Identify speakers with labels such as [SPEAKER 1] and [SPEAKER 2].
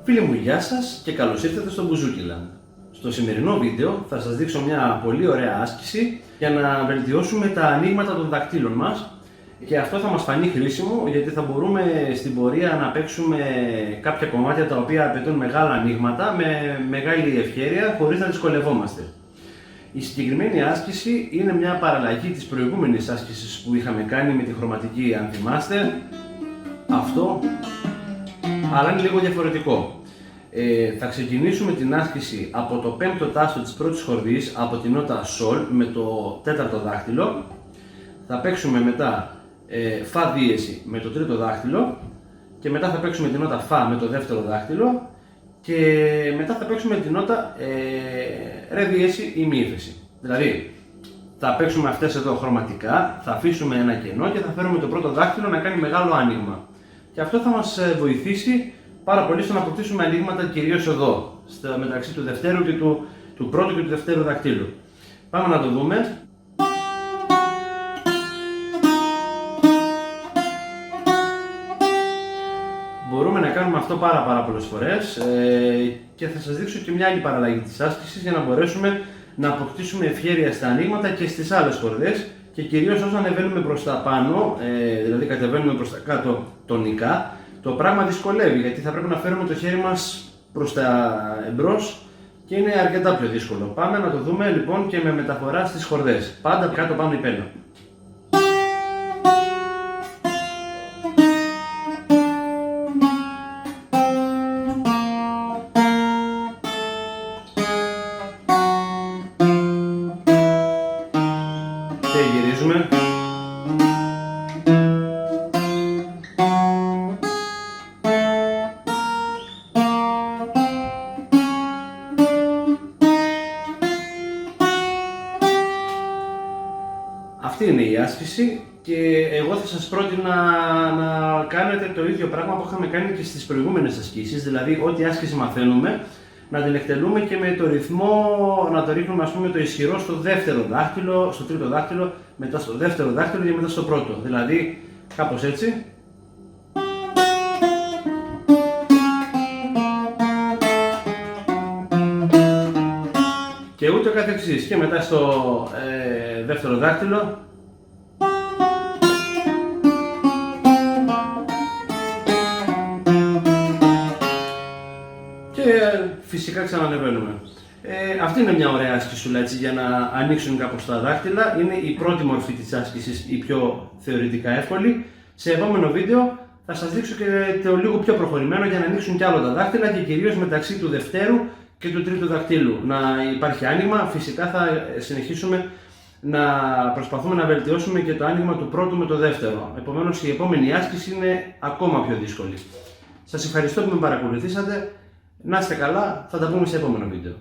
[SPEAKER 1] Φίλοι μου, γεια σας και καλώς ήρθατε στο Μπουζούκιλαντ. Στο σημερινό βίντεο θα σας δείξω μια πολύ ωραία άσκηση για να βελτιώσουμε τα ανοίγματα των δακτύλων μας, και αυτό θα μας φανεί χρήσιμο γιατί θα μπορούμε στην πορεία να παίξουμε κάποια κομμάτια τα οποία απαιτούν μεγάλα ανοίγματα με μεγάλη ευχέρεια χωρίς να δυσκολευόμαστε. Η συγκεκριμένη άσκηση είναι μια παραλλαγή της προηγούμενης άσκησης που είχαμε κάνει με τη χρωματική, αν θυμάστε. Αυτό, αλλά είναι λίγο διαφορετικό. Θα ξεκινήσουμε την άσκηση από το πέμπτο τάστο της πρώτης χορδής, από την νότα Sol με το τέταρτο δάχτυλο. Θα παίξουμε μετά Φα δίεση με το τρίτο δάχτυλο και μετά θα παίξουμε την νότα Φα με το δεύτερο δάχτυλο και μετά θα παίξουμε την νότα Ρε δίεση ή μη ύφεση. Δηλαδή θα παίξουμε αυτές εδώ χρωματικά, θα αφήσουμε ένα κενό και θα φέρουμε το πρώτο δάχτυλο να κάνει μεγάλο άνοιγμα. Και αυτό θα μας βοηθήσει πάρα πολύ στο να αποκτήσουμε ανοίγματα, κυρίως εδώ, μεταξύ του δευτέρου και του πρώτου και του δευτέρου δακτύλου. Πάμε να το δούμε. Μπορούμε να κάνουμε αυτό πάρα πολλές φορές και θα σας δείξω και μια άλλη παραλλαγή της άσκησης για να μπορέσουμε να αποκτήσουμε ευχέρεια στα ανοίγματα και στις άλλες χορδές, και κυρίως όσο ανεβαίνουμε προς τα πάνω, δηλαδή κατεβαίνουμε προς τα κάτω τονικά, το πράγμα δυσκολεύει γιατί θα πρέπει να φέρουμε το χέρι μας προς τα εμπρός και είναι αρκετά πιο δύσκολο. Πάμε να το δούμε λοιπόν και με μεταφορά στις χορδές. Πάντα κάτω πάνω υπέλα. Και γυρίζουμε. Αυτή είναι η άσκηση και εγώ θα σας πρότεινα να κάνετε το ίδιο πράγμα που είχαμε κάνει και στις προηγούμενες ασκήσεις, δηλαδή ό,τι άσκηση μαθαίνουμε να την εκτελούμε και με το ρυθμό, να το ρίχνουμε, ας πούμε, το ισχυρό στο δεύτερο δάχτυλο, στο τρίτο δάχτυλο, μετά στο δεύτερο δάχτυλο και μετά στο πρώτο, δηλαδή κάπως έτσι. Και ούτε καθεξής, και μετά στο δεύτερο δάχτυλο. Και φυσικά ξανανεβαίνουμε. Αυτή είναι μια ωραία άσκησουλα έτσι για να ανοίξουν κάπως τα δάχτυλα. Είναι η πρώτη μορφή της άσκησης, η πιο θεωρητικά εύκολη. Σε επόμενο βίντεο θα σας δείξω και το λίγο πιο προχωρημένο για να ανοίξουν κι άλλο τα δάχτυλα και κυρίως μεταξύ του δευτέρου και του τρίτου δακτύλου να υπάρχει άνοιγμα. Φυσικά θα συνεχίσουμε να προσπαθούμε να βελτιώσουμε και το άνοιγμα του πρώτου με το δεύτερο. Επομένως η επόμενη άσκηση είναι ακόμα πιο δύσκολη. Σας ευχαριστώ που με παρακολουθήσατε. Να είστε καλά, θα τα πούμε σε επόμενο βίντεο.